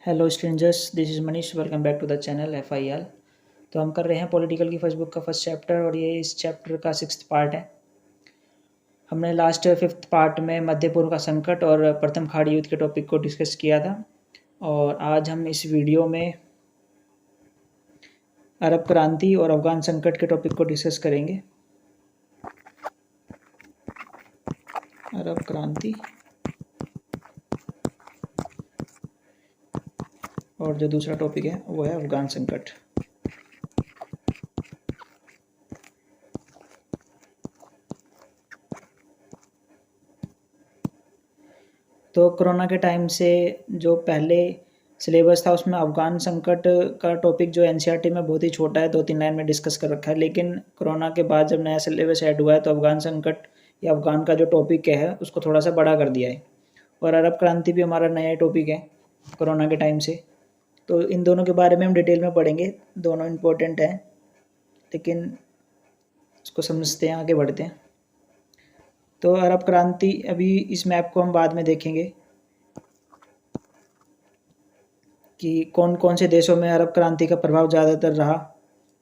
Hello strangers, this is Manish. Welcome back to the channel FIL। तो हम कर रहे हैं पॉलिटिकल की फर्स्ट बुक का फर्स्ट चैप्टर और ये इस चैप्टर का 6th पार्ट है। हमने लास्ट 5th पार्ट में मध्य पूर्व का संकट और प्रथम खाड़ी युद्ध के टॉपिक को डिस्कस किया था और आज हम इस वीडियो में अरब क्रांति और अफगान संकट के टॉपिक को डिस्कस करेंगे। अरब क्रांति और जो दूसरा टॉपिक है वो है अफगान संकट। तो कोरोना के टाइम से जो पहले सिलेबस था उसमें अफगान संकट का टॉपिक जो NCERT में बहुत ही छोटा है, 2-3 लाइन में डिस्कस कर रखा है। लेकिन कोरोना के बाद जब नया सिलेबस ऐड हुआ है तो अफगान संकट या अफगान का जो टॉपिक है उसको थोड़ा सा बड़ा कर दिया है। और अरब क्रांति भी हमारा नया टॉपिक है कोरोना के टाइम से। तो इन दोनों के बारे में हम डिटेल में पढ़ेंगे, दोनों इम्पोर्टेंट हैं, लेकिन इसको समझते हैं, आगे बढ़ते हैं। तो अरब क्रांति, अभी इस मैप को हम बाद में देखेंगे कि कौन कौन से देशों में अरब क्रांति का प्रभाव ज़्यादातर रहा,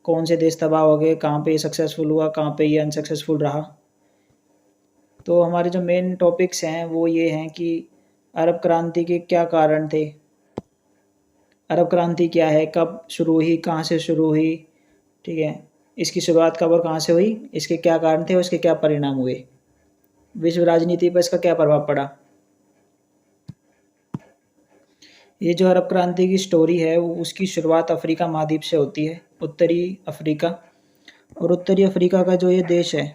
कौन से देश तबाह हो गए, कहाँ पे ये सक्सेसफुल हुआ, कहाँ पे ये अनसक्सेसफुल रहा। तो हमारे जो मेन टॉपिक्स हैं वो ये हैं कि अरब क्रांति के क्या कारण थे, अरब क्रांति क्या है, कब शुरू हुई, कहाँ से शुरू हुई, ठीक है, इसकी शुरुआत कब और कहाँ से हुई, इसके क्या कारण थे और इसके क्या परिणाम हुए, विश्व राजनीति पर इसका क्या प्रभाव पड़ा। ये जो अरब क्रांति की स्टोरी है वो उसकी शुरुआत अफ्रीका महाद्वीप से होती है, उत्तरी अफ्रीका। और उत्तरी अफ्रीका का जो ये देश है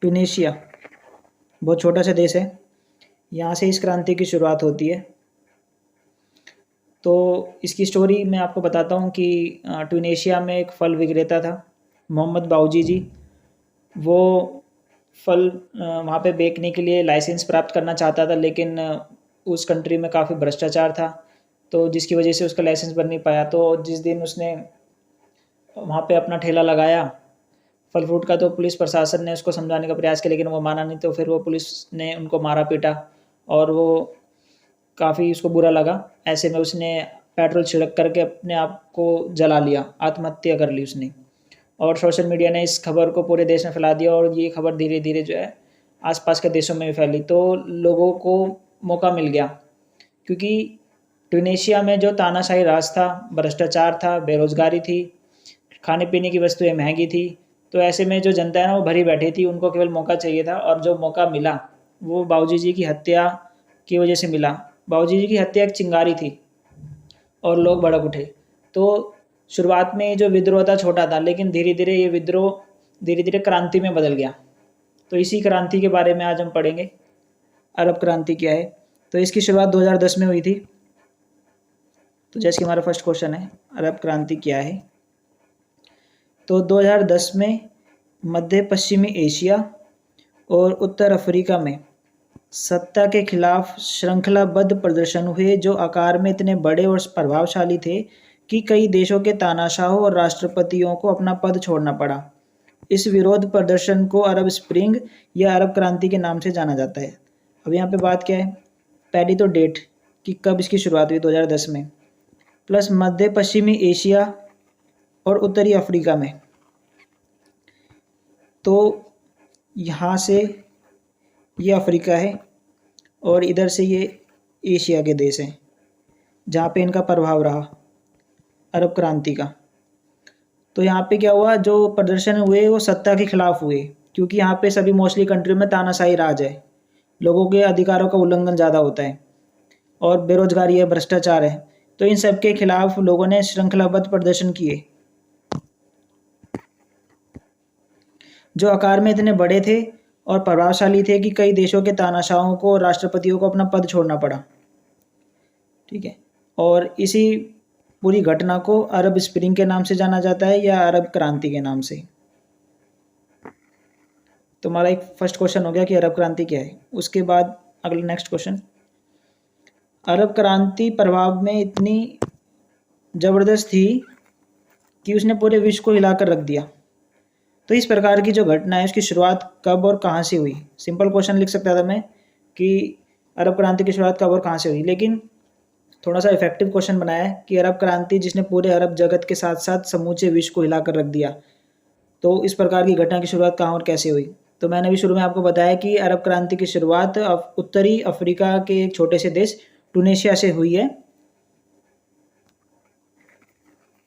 ट्यूनीशिया, बहुत छोटा सा देश है, यहाँ से इस क्रांति की शुरुआत होती है। तो इसकी स्टोरी मैं आपको बताता हूँ कि ट्यूनीशिया में एक फल विक्रेता था, मोहम्मद बाऊजी जी। वो फल वहाँ पे बेचने के लिए लाइसेंस प्राप्त करना चाहता था, लेकिन उस कंट्री में काफ़ी भ्रष्टाचार था, तो जिसकी वजह से उसका लाइसेंस बन नहीं पाया। तो जिस दिन उसने वहाँ पे अपना ठेला लगाया फल फ्रूट का, तो पुलिस प्रशासन ने उसको समझाने का प्रयास किया, लेकिन वो माना नहीं। तो फिर वो पुलिस ने उनको मारा पीटा और वो काफ़ी उसको बुरा लगा। ऐसे में उसने पेट्रोल छिड़क करके अपने आप को जला लिया, आत्महत्या कर ली उसने। और सोशल मीडिया ने इस खबर को पूरे देश में फैला दिया और ये खबर धीरे धीरे जो है आसपास के देशों में भी फैली। तो लोगों को मौका मिल गया, क्योंकि ट्यूनीशिया में जो तानाशाही राज था, भ्रष्टाचार था, बेरोजगारी थी, खाने पीने की वस्तुएं महंगी थी। तो ऐसे में जो जनता है ना वो भरी बैठी थी, उनको केवल मौका चाहिए था। और जो मौका मिला वो बाऊजी जी की हत्या की वजह से मिला। बाऊजी जी की हत्या एक चिंगारी थी और लोग भड़क उठे। तो शुरुआत में जो विद्रोह था छोटा था, लेकिन धीरे धीरे ये विद्रोह धीरे धीरे क्रांति में बदल गया। तो इसी क्रांति के बारे में आज हम पढ़ेंगे, अरब क्रांति क्या है। तो इसकी शुरुआत 2010 में हुई थी। तो जैसे कि हमारा फर्स्ट क्वेश्चन है, अरब क्रांति क्या है। तो 2010 में मध्य पश्चिमी एशिया और उत्तर अफ्रीका में सत्ता के खिलाफ श्रृंखलाबद्ध प्रदर्शन हुए, जो आकार में इतने बड़े और प्रभावशाली थे कि कई देशों के तानाशाहों और राष्ट्रपतियों को अपना पद छोड़ना पड़ा। इस विरोध प्रदर्शन को अरब स्प्रिंग या अरब क्रांति के नाम से जाना जाता है। अब यहाँ पे बात क्या है, पहली तो डेट कि कब इसकी शुरुआत हुई, 2010 में, प्लस मध्य पश्चिमी एशिया और उत्तरी अफ्रीका में। तो यहाँ से ये अफ्रीका है और इधर से ये एशिया के देश हैं जहाँ पे इनका प्रभाव रहा अरब क्रांति का। तो यहाँ पे क्या हुआ, जो प्रदर्शन हुए वो सत्ता के खिलाफ हुए, क्योंकि यहाँ पे सभी मोस्टली कंट्री में तानाशाही राज है, लोगों के अधिकारों का उल्लंघन ज़्यादा होता है और बेरोजगारी है, भ्रष्टाचार है। तो इन सब के खिलाफ लोगों ने श्रृंखलाबद्ध प्रदर्शन किए, जो आकार में इतने बड़े थे और प्रभावशाली थे कि कई देशों के तानाशाहों को और राष्ट्रपतियों को अपना पद छोड़ना पड़ा। ठीक है, और इसी पूरी घटना को अरब स्प्रिंग के नाम से जाना जाता है या अरब क्रांति के नाम से। तो हमारा एक फर्स्ट क्वेश्चन हो गया कि अरब क्रांति क्या है। उसके बाद अगला नेक्स्ट क्वेश्चन, अरब क्रांति प्रभाव में इतनी ज़बरदस्त थी कि उसने पूरे विश्व को हिलाकर रख दिया। तो इस प्रकार की जो घटना है उसकी शुरुआत कब और कहाँ से हुई। सिंपल क्वेश्चन लिख सकता था मैं कि अरब क्रांति की शुरुआत कब और कहाँ से हुई, लेकिन थोड़ा सा इफेक्टिव क्वेश्चन बनाया है कि अरब क्रांति जिसने पूरे अरब जगत के साथ साथ समूचे विश्व को हिलाकर रख दिया, तो इस प्रकार की घटना की शुरुआत कहाँ और कैसे हुई। तो मैंने भी शुरू में आपको बताया कि अरब क्रांति की शुरुआत उत्तरी अफ्रीका के एक छोटे से देश टूनेशिया से हुई है।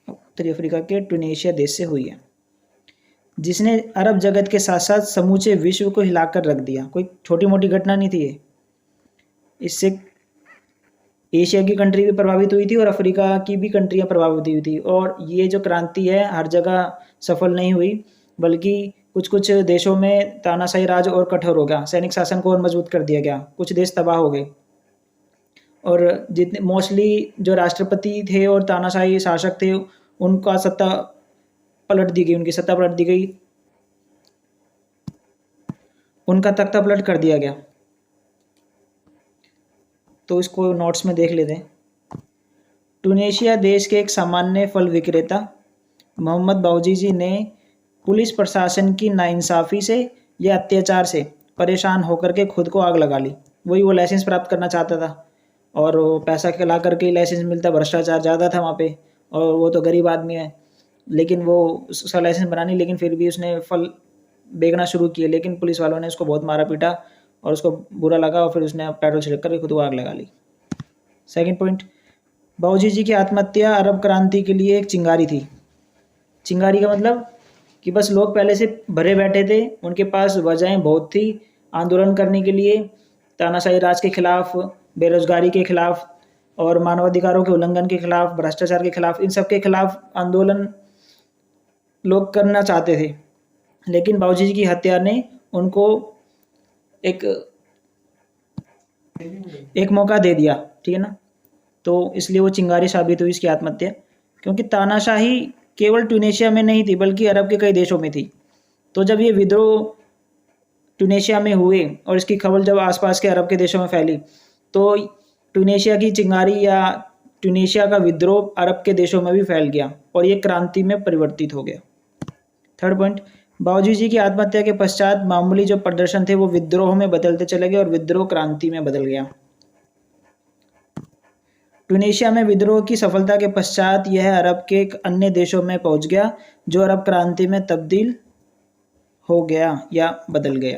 उत्तरी अफ्रीका के टूनेशिया देश से हुई है, जिसने अरब जगत के साथ साथ समूचे विश्व को हिलाकर रख दिया। कोई छोटी मोटी घटना नहीं थी ये। इससे एशिया की कंट्री भी प्रभावित हुई थी और अफ्रीका की भी कंट्रियां प्रभावित हुई थी। और ये जो क्रांति है हर जगह सफल नहीं हुई, बल्कि कुछ कुछ देशों में तानाशाही राज और कठोर हो गया, सैनिक शासन को और मजबूत कर दिया गया, कुछ देश तबाह हो गए। और जितने मोस्टली जो राष्ट्रपति थे और तानाशाही शासक थे उनका सत्ता पलट दी गई, उनकी सत्ता पलट दी गई, उनका तख्ता पलट कर दिया गया। तो इसको नोट्स में देख लेते हैं। टूनेशिया देश के एक सामान्य फल विक्रेता मोहम्मद बाऊजी जी ने पुलिस प्रशासन की नाइंसाफ़ी से या अत्याचार से परेशान होकर के खुद को आग लगा ली। वही वो लाइसेंस प्राप्त करना चाहता था और वो पैसा खिला करके लाइसेंस मिलता, भ्रष्टाचार ज़्यादा था वहाँ पे, और वो तो गरीब आदमी है, लेकिन वो उसका लाइसेंस बना नहीं, लेकिन फिर भी उसने फल बेचना शुरू किए। लेकिन पुलिस वालों ने उसको बहुत मारा पीटा और उसको बुरा लगा और फिर उसने पेट्रोल छिड़क कर खुद को आग लगा ली। सेकंड पॉइंट, बाऊजी जी की आत्महत्या अरब क्रांति के लिए एक चिंगारी थी। चिंगारी का मतलब कि बस लोग पहले से भरे बैठे थे, उनके पास वजहें बहुत थी आंदोलन करने के लिए, तानाशाही राज के खिलाफ, बेरोजगारी के खिलाफ और मानवाधिकारों के उल्लंघन के खिलाफ, भ्रष्टाचार के खिलाफ, इन सब के खिलाफ आंदोलन लोग करना चाहते थे। लेकिन बाऊजी जी की हत्या ने उनको एक मौका दे दिया, ठीक है ना। तो इसलिए वो चिंगारी साबित हुई इसकी आत्महत्या, क्योंकि तानाशाही केवल ट्यूनेशिया में नहीं थी बल्कि अरब के कई देशों में थी। तो जब ये विद्रोह ट्यूनेशिया में हुए और इसकी खबर जब आसपास के अरब के देशों में फैली, तो ट्यूनेशिया की चिंगारी या ट्यूनेशिया का विद्रोह अरब के देशों में भी फैल गया और ये क्रांति में परिवर्तित हो गया। थर्ड पॉइंट, बाऊजी जी की आत्महत्या के पश्चात मामूली जो प्रदर्शन थे वो विद्रोह में बदलते चले गए और विद्रोह क्रांति में बदल गया। ट्यूनेशिया में विद्रोह की सफलता के पश्चात यह अरब के अन्य देशों में पहुंच गया, जो अरब क्रांति में तब्दील हो गया या बदल गया,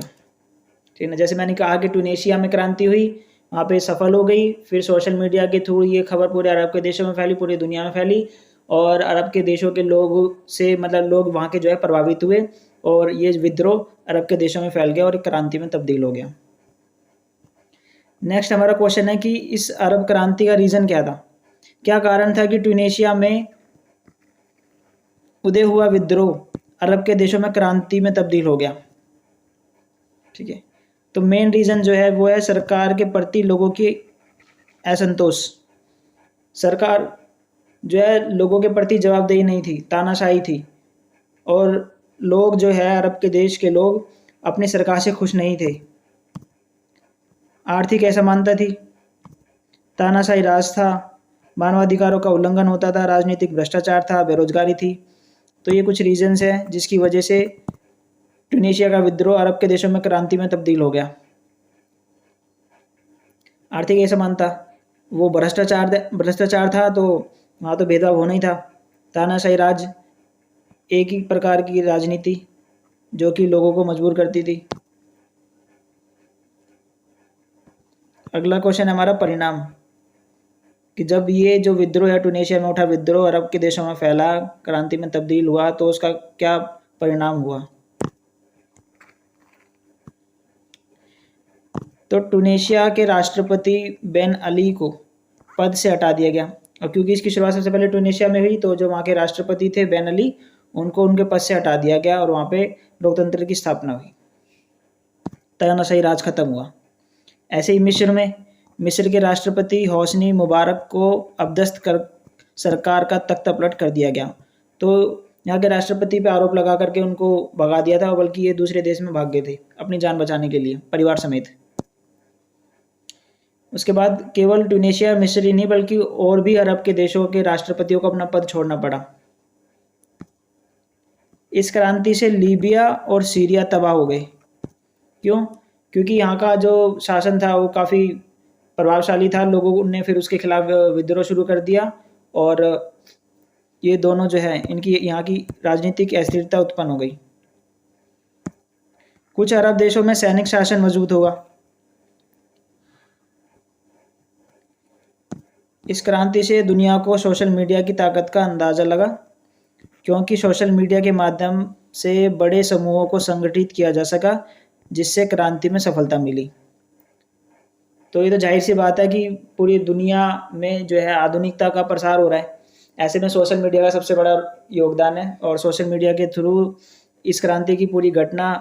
ठीक है। जैसे मैंने कहा कि ट्यूनेशिया में क्रांति हुई, वहाँ पे सफल हो गई, फिर सोशल मीडिया के थ्रू ये खबर पूरे अरब के देशों में फैली, पूरी दुनिया में फैली, और अरब के देशों के लोगों से मतलब लोग वहाँ के जो है प्रभावित हुए और ये विद्रोह अरब के देशों में फैल गया और एक क्रांति में तब्दील हो गया। नेक्स्ट हमारा क्वेश्चन है कि इस अरब क्रांति का रीज़न क्या था, क्या कारण था कि ट्यूनेशिया में उदय हुआ विद्रोह अरब के देशों में क्रांति में तब्दील हो गया, ठीक है। तो मेन रीज़न जो है वो है सरकार के प्रति लोगों की असंतोष। सरकार जो है लोगों के प्रति जवाबदेही नहीं थी, तानाशाही थी, और लोग जो है अरब के देश के लोग अपनी सरकार से खुश नहीं थे। आर्थिक असमानता थी, तानाशाही राज था, मानवाधिकारों का उल्लंघन होता था, राजनीतिक भ्रष्टाचार था, बेरोजगारी थी। तो ये कुछ रीजंस हैं जिसकी वजह से ट्यूनीशिया का विद्रोह अरब के देशों में क्रांति में तब्दील हो गया। आर्थिक असमानता, वो भ्रष्टाचार था, तो वहाँ तो भेदभाव होना ही था। तानाशाही राज, एक ही प्रकार की राजनीति जो कि लोगों को मजबूर करती थी। अगला क्वेश्चन है हमारा परिणाम, कि जब ये जो विद्रोह है ट्यूनीशिया में उठा, विद्रोह अरब के देशों में फैला, क्रांति में तब्दील हुआ, तो उसका क्या परिणाम हुआ। तो ट्यूनीशिया के राष्ट्रपति बेन अली को पद से हटा दिया गया, और क्योंकि इसकी शुरुआत सबसे पहले ट्यूनीशिया में हुई, तो जो वहाँ के राष्ट्रपति थे बेन अली, उनको उनके पद से हटा दिया गया और वहाँ पे लोकतंत्र की स्थापना हुई, तानाशाही राज खत्म हुआ। ऐसे ही मिस्र के राष्ट्रपति होस्नी मुबारक को अपदस्थ कर सरकार का तख्ता पलट कर दिया गया। तो यहाँ के राष्ट्रपति पे आरोप लगा करके उनको भगा दिया था, बल्कि ये दूसरे देश में भाग गए थे अपनी जान बचाने के लिए परिवार समेत। उसके बाद केवल ट्यूनीशिया मिस्र ही नहीं बल्कि और भी अरब के देशों के राष्ट्रपतियों को अपना पद छोड़ना पड़ा। इस क्रांति से लीबिया और सीरिया तबाह हो गए। क्यों? क्योंकि यहाँ का जो शासन था वो काफ़ी प्रभावशाली था, लोगों ने फिर उसके खिलाफ विद्रोह शुरू कर दिया और ये दोनों जो है इनकी यहाँ की राजनीतिक अस्थिरता उत्पन्न हो गई। कुछ अरब देशों में सैनिक शासन मजबूत हुआ। इस क्रांति से दुनिया को सोशल मीडिया की ताकत का अंदाज़ा लगा, क्योंकि सोशल मीडिया के माध्यम से बड़े समूहों को संगठित किया जा सका, जिससे क्रांति में सफलता मिली। तो ये तो जाहिर सी बात है कि पूरी दुनिया में जो है आधुनिकता का प्रसार हो रहा है, ऐसे में सोशल मीडिया का सबसे बड़ा योगदान है और सोशल मीडिया के थ्रू इस क्रांति की पूरी घटना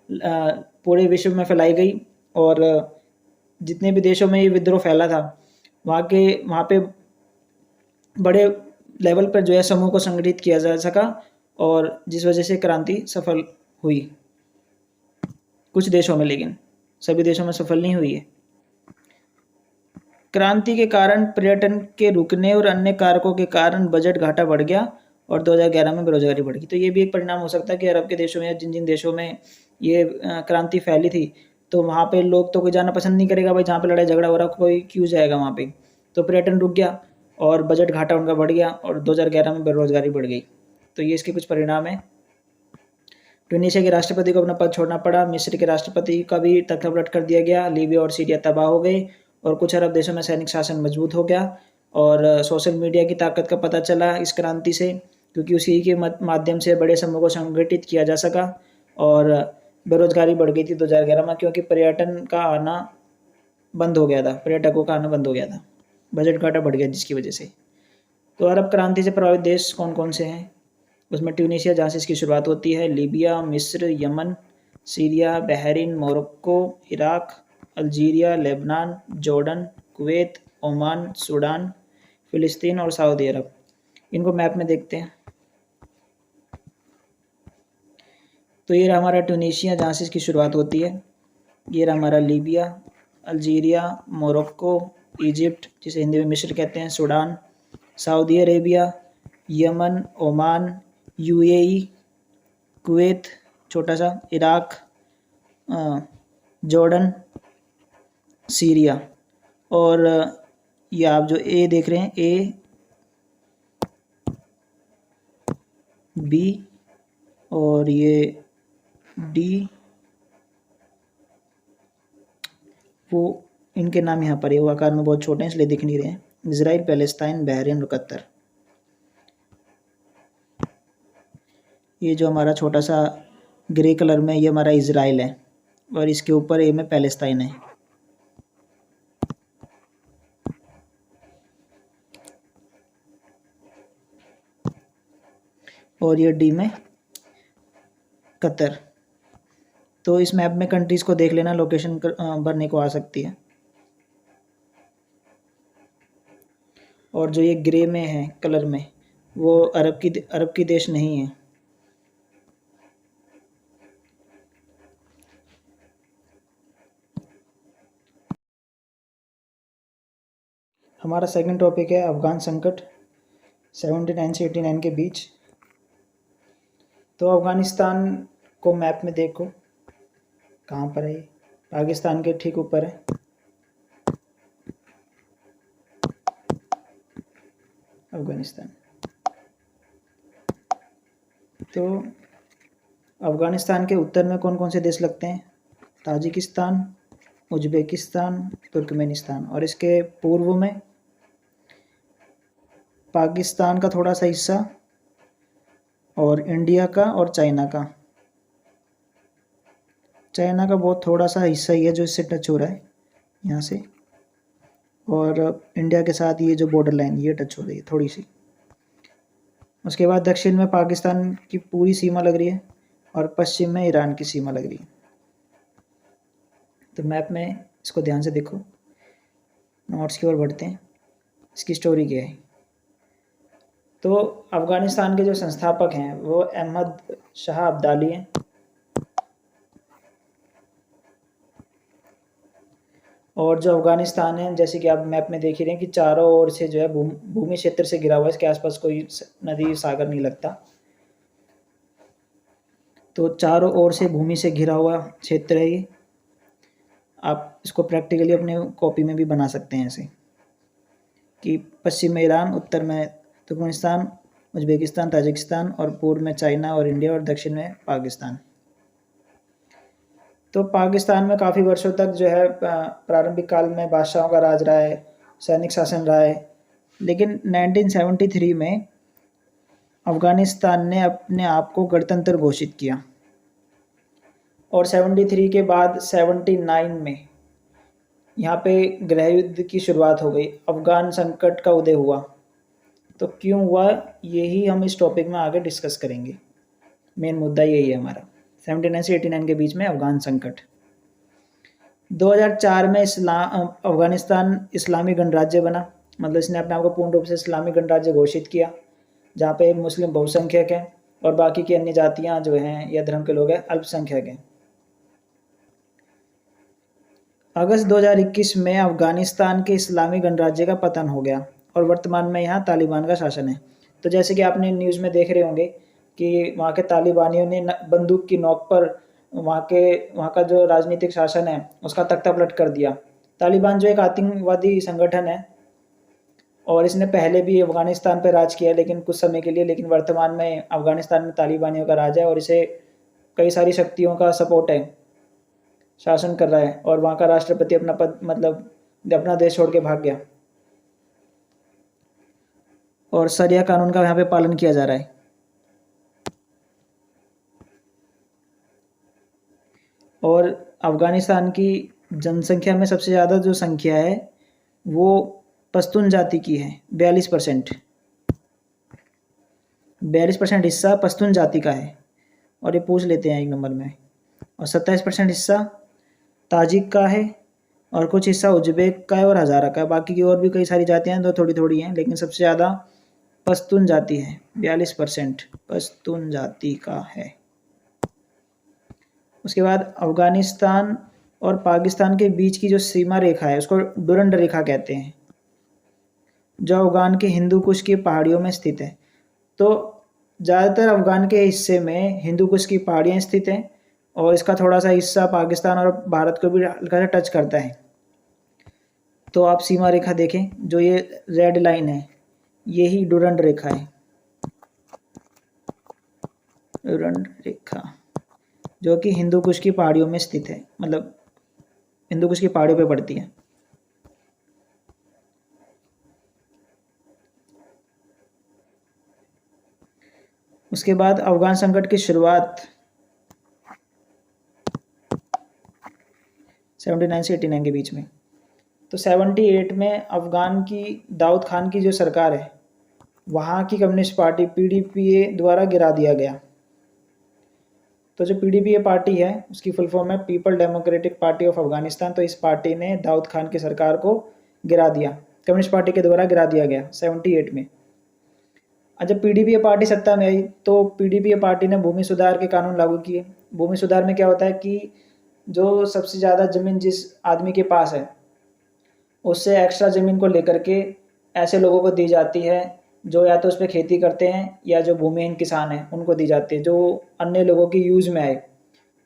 पूरे विश्व में फैलाई गई और जितने भी देशों में ये विद्रोह फैला था वहाँ पे बड़े लेवल पर जो है समूह को संगठित किया जा सका और जिस वजह से क्रांति सफल हुई कुछ देशों में, लेकिन सभी देशों में सफल नहीं हुई है। क्रांति के कारण पर्यटन के रुकने और अन्य कारकों के कारण बजट घाटा बढ़ गया और 2011 में बेरोजगारी बढ़ गई। तो ये भी एक परिणाम हो सकता है कि अरब के देशों में या जिन जिन देशों में ये क्रांति फैली थी, तो वहाँ पे लोग तो कोई जाना पसंद नहीं करेगा भाई, जहाँ पे लड़ाई झगड़ा हो रहा कोई क्यों जाएगा वहाँ पे। तो पर्यटन रुक गया और बजट घाटा उनका बढ़ गया और 2011 में बेरोजगारी बढ़ गई। तो ये इसके कुछ परिणाम हैं। ट्यूनीशिया के राष्ट्रपति को अपना पद छोड़ना पड़ा, मिस्र के राष्ट्रपति का भी तख्तापलट कर दिया गया, लीबिया और सीरिया तबाह हो गए और कुछ अरब देशों में सैनिक शासन मजबूत हो गया। और सोशल मीडिया की ताकत का पता चला इस क्रांति से, क्योंकि उसी के माध्यम से बड़े समूह को संगठित किया जा सका और बेरोजगारी बढ़ गई थी 2011 में, क्योंकि पर्यटन का आना बंद हो गया था, पर्यटकों का आना बंद हो गया था, बजट घाटा बढ़ गया जिसकी वजह से। तो अरब क्रांति से प्रभावित देश कौन कौन से हैं? उसमें ट्यूनीशिया जहाँ से इसकी शुरुआत होती है, लीबिया, मिस्र, Yemen, Syria, Bahrain, Morocco, Iraq, Algeria, Lebanon, Jordan, Kuwait, Oman, Sudan, फ़िलिस्तीन और सऊदी अरब। इनको मैप में देखते हैं। तो ये रहा हमारा ट्यूनीशिया जहाँ से इसकी शुरुआत होती है, ये रहा हमारा लीबिया, अल्जीरिया, मोरक्को, इजिप्ट जिसे हिंदी में मिस्र कहते हैं, Sudan, Saudi Arabia, Yemen, Oman, UAE, Kuwait छोटा सा, इराक, जॉर्डन, सीरिया। और ये आप जो ए देख रहे हैं, ए, बी और ये डी, वो इनके नाम यहाँ पर है, वो आकार में बहुत छोटे हैं इसलिए दिख नहीं रहे हैं। इजराइल, पैलेस्टाइन, बहरीन और कतर। ये जो हमारा छोटा सा ग्रे कलर में ये हमारा इजराइल है और इसके ऊपर ए में पैलेस्टाइन है। और ये डी में कतर। तो इस मैप में कंट्रीज़ को देख लेना, लोकेशन भरने को आ सकती है। और जो ये ग्रे में है कलर में, वो अरब की देश नहीं है। हमारा सेकंड टॉपिक है अफ़गान संकट 79 से 89 के बीच। तो अफ़गानिस्तान को मैप में देखो कहाँ पर है, पाकिस्तान के ठीक ऊपर है। अफ़गानिस्तान। तो अफ़गानिस्तान के उत्तर में कौन कौन से देश लगते हैं? Tajikistan, Uzbekistan, Turkmenistan. और इसके पूर्व में पाकिस्तान का थोड़ा सा हिस्सा और इंडिया का और चाइना का। चाइना का बहुत थोड़ा सा हिस्सा ही है जो इससे टच हो रहा है यहाँ से, और इंडिया के साथ ये जो बॉर्डर लाइन ये टच हो रही है थोड़ी सी। उसके बाद दक्षिण में पाकिस्तान की पूरी सीमा लग रही है और पश्चिम में ईरान की सीमा लग रही है। तो मैप में इसको ध्यान से देखो, नोट्स की ओर बढ़ते हैं। इसकी स्टोरी क्या है? तो अफ़गानिस्तान के जो संस्थापक हैं वो अहमद शाह अब्दाली हैं। और जो अफ़गानिस्तान है, जैसे कि आप मैप में देख ही रहे हैं कि चारों ओर से जो है भूमि क्षेत्र से घिरा हुआ है, इसके आसपास कोई नदी सागर नहीं लगता। तो चारों ओर से भूमि से घिरा हुआ क्षेत्र है ये। आप इसको प्रैक्टिकली अपने कॉपी में भी बना सकते हैं ऐसे कि पश्चिम में ईरान, उत्तर में तुर्कमेनिस्तान, उज़्बेकिस्तान, ताजिकिस्तान और पूर्व में चाइना और इंडिया और दक्षिण में पाकिस्तान। तो पाकिस्तान में काफ़ी वर्षों तक जो है प्रारंभिक काल में बादशाहों का राज रहा है, सैनिक शासन रहा है, लेकिन 1973 में अफ़गानिस्तान ने अपने आप को गणतंत्र घोषित किया और 73 के बाद 79 में यहाँ पे गृह युद्ध की शुरुआत हो गई, अफ़गान संकट का उदय हुआ। तो क्यों हुआ, यही हम इस टॉपिक में आगे डिस्कस करेंगे। मेन मुद्दा यही है हमारा, 79 से 89 के बीच में अफ़गान संकट। 2004 में अफ़गानिस्तान इस्लामी गणराज्य बना, मतलब इसने अपने आप को पूर्ण रूप से इस्लामी गणराज्य घोषित किया, जहाँ पे मुस्लिम बहुसंख्यक हैं और बाकी की अन्य जातियाँ जो हैं या धर्म के लोग हैं अल्पसंख्यक हैं। अगस्त 2021 में अफ़गानिस्तान के इस्लामी गणराज्य का पतन हो गया और वर्तमान में यहाँ तालिबान का शासन है। तो जैसे कि आपने न्यूज़ में देख रहे होंगे कि वहाँ के तालिबानियों ने बंदूक की नोक पर वहाँ का जो राजनीतिक शासन है उसका तख्ता पलट कर दिया। तालिबान जो एक आतंकवादी संगठन है और इसने पहले भी अफ़गानिस्तान पर राज किया, लेकिन कुछ समय के लिए, लेकिन वर्तमान में अफ़गानिस्तान में तालिबानियों का राज है और इसे कई सारी शक्तियों का सपोर्ट है, शासन कर रहा है। और वहाँ का राष्ट्रपति अपना पद मतलब अपना देश छोड़ के भाग गया और शरिया कानून का यहाँ पे पालन किया जा रहा है। और अफ़गानिस्तान की जनसंख्या में सबसे ज़्यादा जो संख्या है वो पश्तून जाति की है, 42%। 42% हिस्सा पश्तून जाति का है और ये पूछ लेते हैं एक नंबर में। और 27% हिस्सा ताजिक का है और कुछ हिस्सा उज़्बेक का है और हज़ारा का है। बाकी की और भी कई सारी जातियाँ हैं, तो थोड़ी थोड़ी हैं, लेकिन सबसे ज़्यादा पश्तून जाति है, 42% पश्तून जाति का है। उसके बाद अफ़गानिस्तान और पाकिस्तान के बीच की जो सीमा रेखा है उसको डुरंड रेखा कहते हैं, जो अफ़गान के हिंदू कुश की पहाड़ियों में स्थित है। तो ज़्यादातर अफ़गान के हिस्से में हिंदू कुश की पहाड़ियाँ स्थित हैं और इसका थोड़ा सा हिस्सा पाकिस्तान और भारत को भी हल्का सा टच करता है। तो आप सीमा रेखा देखें, जो ये रेड लाइन है यही डुरंड रेखा है, डुरंड रेखा, जो कि हिंदू कुश की पहाड़ियों में स्थित है, मतलब हिंदू कुश की पहाड़ियों पे पड़ती है। उसके बाद अफ़गान संकट की शुरुआत 79 से 89 के बीच में। तो 78 में अफ़गान की दाऊद खान की जो सरकार है वहाँ की कम्युनिस्ट पार्टी PDPA द्वारा गिरा दिया गया। तो जो PDPA पार्टी है उसकी फुल फॉर्म है people democratic party of Afghanistan. तो इस पार्टी ने दाऊद खान की सरकार को गिरा दिया, कम्युनिस्ट पार्टी के द्वारा गिरा दिया गया 78 में। जब PDPA पार्टी सत्ता में आई तो PDPA पार्टी ने भूमि सुधार के कानून लागू किए। भूमि सुधार में क्या होता है कि जो सबसे ज़्यादा ज़मीन जिस आदमी के पास है उससे एक्स्ट्रा ज़मीन को लेकर के ऐसे लोगों को दी जाती है जो या तो उस पर खेती करते हैं या जो भूमिहीन किसान हैं उनको दी जाती है, जो अन्य लोगों की यूज़ में आए।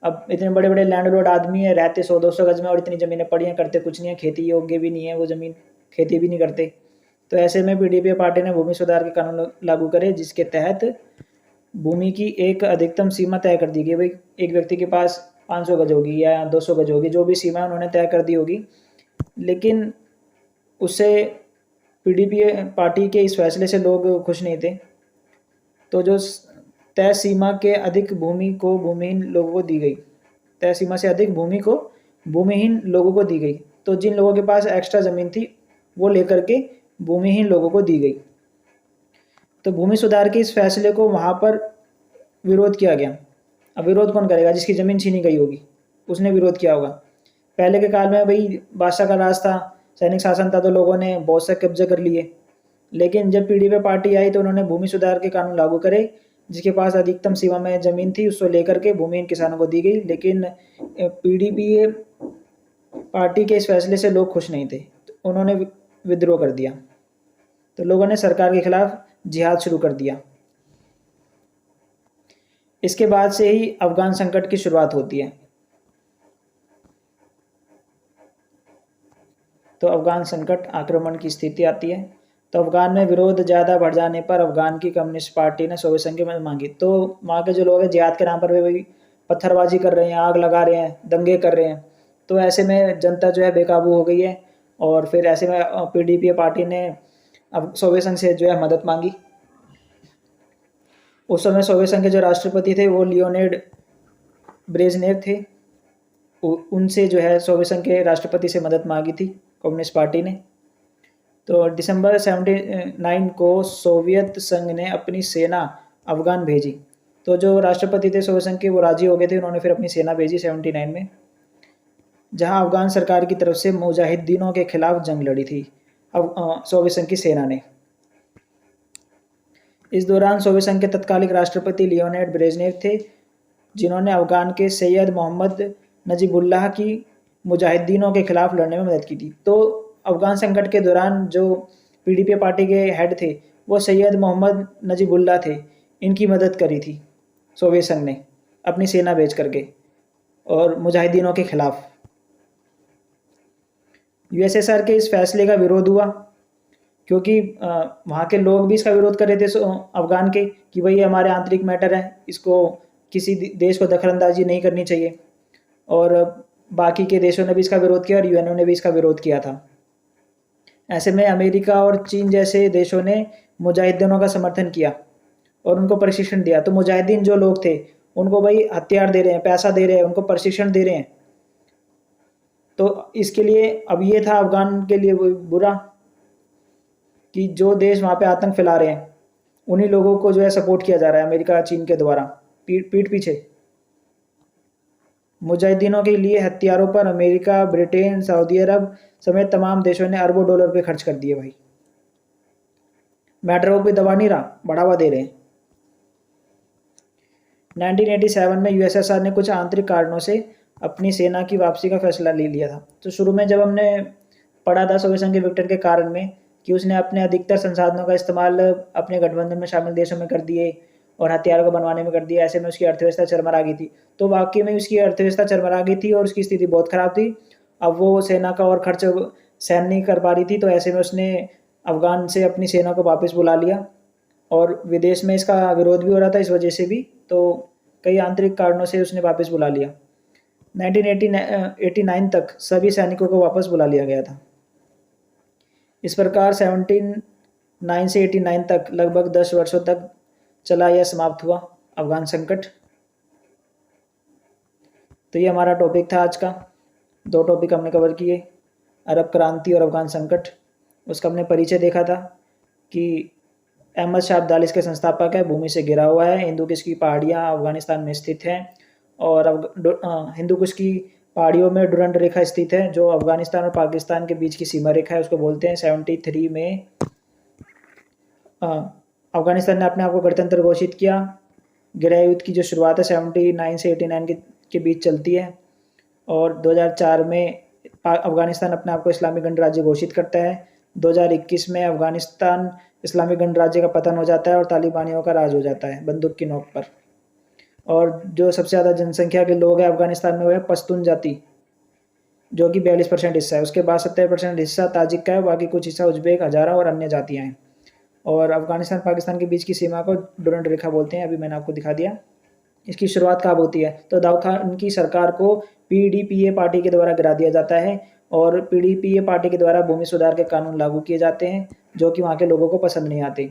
अब इतने बड़े बड़े लैंडलॉर्ड आदमी है, रहते 100-200 गज में और इतनी ज़मीनें पड़ी हैं, करते कुछ नहीं है, खेती योग्य भी नहीं है वो ज़मीन, खेती भी नहीं करते। तो ऐसे में PDPA पार्टी ने भूमि सुधार के कानून लागू करे, जिसके तहत भूमि की एक अधिकतम सीमा तय कर दी गई। भाई एक व्यक्ति के पास 500 गज होगी या 200 गज होगी, जो भी सीमा उन्होंने तय कर दी होगी। लेकिन उससे PDPA पार्टी के इस फैसले से लोग खुश नहीं थे। तो जो तय सीमा के अधिक भूमि को भूमिहीन लोगों को दी गई, तय सीमा से अधिक भूमि को भूमिहीन लोगों को दी गई। तो जिन लोगों के पास एक्स्ट्रा ज़मीन थी वो लेकर के भूमिहीन लोगों को दी गई। तो भूमि सुधार के इस फैसले को वहाँ पर विरोध किया गया। अब विरोध कौन करेगा, जिसकी ज़मीन छीनी गई होगी उसने विरोध किया होगा। पहले के काल में भाई बादशाह का राज था, सैनिक शासन था, तो लोगों ने बहुत से कब्जे कर लिए। लेकिन जब PDPA पार्टी आई तो उन्होंने भूमि सुधार के कानून लागू करे, जिसके पास अधिकतम सीमा में ज़मीन थी उसको लेकर के भूमिहीन किसानों को दी गई। लेकिन PDPA पार्टी के इस फैसले से लोग खुश नहीं थे, तो उन्होंने विद्रोह कर दिया। तो लोगों ने सरकार के खिलाफ जिहाद शुरू कर दिया। इसके बाद से ही अफ़गान संकट की शुरुआत होती है। तो अफ़गान संकट आक्रमण की स्थिति आती है। तो अफ़गान में विरोध ज़्यादा बढ़ जाने पर अफ़गान की कम्युनिस्ट पार्टी ने सोवियत संघ की मदद मांगी। तो वहाँ के जो लोग हैं जिहाद के नाम पर भी पत्थरबाजी कर रहे हैं, आग लगा रहे हैं, दंगे कर रहे हैं। तो ऐसे में जनता जो है बेकाबू हो गई है और फिर ऐसे में पीडीपी पार्टी ने अब सोवियत संघ से जो है मदद मांगी। उस समय सोवियत संघ के जो राष्ट्रपति थे वो लियोनिड ब्रेजनेव थे। उनसे जो है सोवियत संघ के राष्ट्रपति से मदद मांगी थी कम्युनिस्ट पार्टी ने। तो दिसंबर 79 को सोवियत संघ ने अपनी सेना अफ़गान भेजी। तो जो राष्ट्रपति थे सोवियत संघ के वो राजी हो गए थे, उन्होंने फिर अपनी सेना भेजी 79 में, जहां अफ़गान सरकार की तरफ से मुजाहिदीनों के खिलाफ जंग लड़ी थी अब सोवियत संघ की सेना ने। इस दौरान सोवियत संघ के तत्कालिक राष्ट्रपति लियोनिड ब्रेजनेव थे, जिन्होंने अफ़गान के सैयद मोहम्मद नजीबुल्लाह की मुजाहिदीनों के खिलाफ लड़ने में मदद की थी। तो अफ़गान संकट के दौरान जो पीडीपी पार्टी के हेड थे वो सैयद मोहम्मद नजीबुल्लाह थे, इनकी मदद करी थी सोवियत संघ ने अपनी सेना भेज करके और मुजाहिदीनों के खिलाफ। यूएसएसआर के इस फैसले का विरोध हुआ क्योंकि वहाँ के लोग भी इसका विरोध कर रहे थे अफ़गान के कि भाई हमारे आंतरिक मैटर है, इसको किसी देश को दखलंदाजी नहीं करनी चाहिए। और बाकी के देशों ने भी इसका विरोध किया और यूएनओ ने भी इसका विरोध किया था। ऐसे में अमेरिका और चीन जैसे देशों ने मुजाहिदीनों का समर्थन किया और उनको प्रशिक्षण दिया। तो मुजाहिदीन जो लोग थे उनको भाई हथियार दे रहे हैं, पैसा दे रहे हैं, उनको प्रशिक्षण दे रहे हैं। तो इसके लिए अब ये था अफ़गान के लिए बुरा कि जो देश वहाँ पे आतंक फैला रहे हैं उन्हीं लोगों को जो है सपोर्ट किया जा रहा है अमेरिका चीन के द्वारा पीठ पीछे। मुजाहिदीनों के लिए हथियारों पर अमेरिका, ब्रिटेन, सऊदी अरब समेत तमाम देशों ने अरबों डॉलर पे खर्च कर दिए भाई। मैटरों पे दबा नहीं रहा, बढ़ावा दे रहे हैं। 1987 में यूएसएसआर ने कुछ आंतरिक कारणों से अपनी सेना की वापसी का फैसला ले लिया था। तो शुरू में जब हमने पढ़ा था सोवियत संघ के विक्टर के कारण में कि उसने अपने अधिकतर संसाधनों का इस्तेमाल अपने गठबंधन में शामिल देशों में कर दिए और हथियारों को बनवाने में कर दिया, ऐसे में उसकी अर्थव्यवस्था चरमरा गई थी। तो वाकई में उसकी अर्थव्यवस्था चरमरा गई थी और उसकी स्थिति बहुत ख़राब थी। अब वो सेना का और खर्च सहन नहीं कर पा रही थी, तो ऐसे में उसने अफ़गान से अपनी सेना को वापस बुला लिया और विदेश में इसका विरोध भी हो रहा था इस वजह से भी, तो कई आंतरिक कारणों से उसने वापस बुला लिया। 1989 तक सभी सैनिकों को वापस बुला लिया गया था। इस प्रकार 79 से 89 तक लगभग 10 वर्षों तक चला या समाप्त हुआ अफ़गान संकट। तो ये हमारा टॉपिक था आज का। 2 टॉपिक हमने कवर किए, अरब क्रांति और अफ़गान संकट। उसका हमने परिचय देखा था कि अहमद शाह अब्दाली इसके संस्थापक है, भूमि से घिरा हुआ है, हिंदू कुश की पहाड़ियाँ अफ़गानिस्तान में स्थित हैं और हिंदू कुश की पहाड़ियों में डुरंड रेखा स्थित है जो अफ़गानिस्तान और पाकिस्तान के बीच की सीमा रेखा है, उसको बोलते हैं। 73 में अफ़गानिस्तान ने अपने आप को गणतंत्र घोषित किया। गृह युद्ध की जो शुरुआत है 79 से 89 के बीच चलती है और 2004 में अफ़गानिस्तान अपने आप को इस्लामिक गणराज्य घोषित करता है। 2021 में अफ़गानिस्तान इस्लामिक गणराज्य का पतन हो जाता है और तालिबानियों का राज हो जाता है बंदूक की नोक पर। और जो सबसे ज़्यादा जनसंख्या के लोग हैं अफ़गानिस्तान में वो है पश्तून जाति, जो कि 42% हिस्सा है। उसके बाद 70% हिस्सा ताजिक का है, बाकी कुछ हिस्सा उज़्बेक, हज़ारा और अन्य जातियाँ हैं। और अफ़गानिस्तान पाकिस्तान के बीच की सीमा को डुरंड रेखा बोलते हैं, अभी मैंने आपको दिखा दिया। इसकी शुरुआत कब होती है? तो दाऊद खान की सरकार को पीडीपीए पार्टी के द्वारा गिरा दिया जाता है और पीडीपीए पार्टी के द्वारा भूमि सुधार के कानून लागू किए जाते हैं जो कि वहाँ के लोगों को पसंद नहीं आते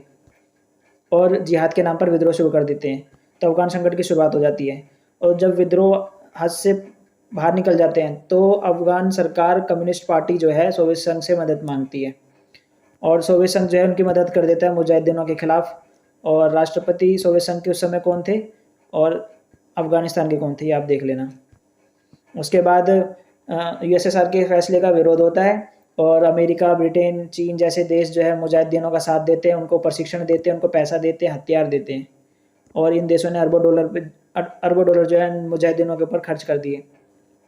और जिहाद के नाम पर विद्रोह शुरू कर देते हैं। तो अफ़गान संकट की शुरुआत हो जाती है और जब विद्रोह हद से बाहर निकल जाते हैं तो अफ़गान सरकार कम्युनिस्ट पार्टी जो है सोवियत संघ से मदद मांगती है और सोवियत संघ जो है उनकी मदद कर देता है मुजाहिदीनों के खिलाफ। और राष्ट्रपति सोवियत संघ के उस समय कौन थे और अफ़गानिस्तान के कौन थे, ये आप देख लेना। उसके बाद यूएसएसआर के फैसले का विरोध होता है और अमेरिका, ब्रिटेन, चीन जैसे देश जो है मुजाहिदीनों का साथ देते हैं, उनको प्रशिक्षण देते हैं, उनको पैसा देते हैं, हथियार देते हैं और इन देशों ने अरबों डॉलर जो है मुजाहिदीनों के ऊपर खर्च कर दिए।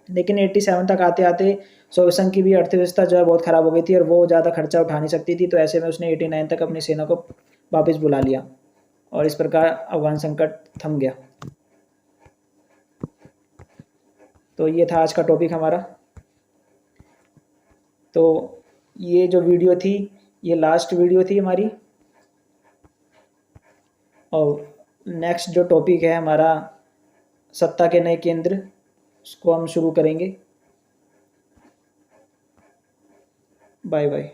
लेकिन 87 तक आते आते सोवियत संघ की भी अर्थव्यवस्था जो है बहुत ख़राब हो गई थी और वो ज़्यादा खर्चा उठा नहीं सकती थी, तो ऐसे में उसने 89 तक अपनी सेना को वापस बुला लिया और इस प्रकार अफ़गान संकट थम गया। तो ये था आज का टॉपिक हमारा। तो ये जो वीडियो थी ये लास्ट वीडियो थी हमारी। और नेक्स्ट जो टॉपिक है हमारा सत्ता के नए केंद्र, उसको हम शुरू करेंगे। Bye bye.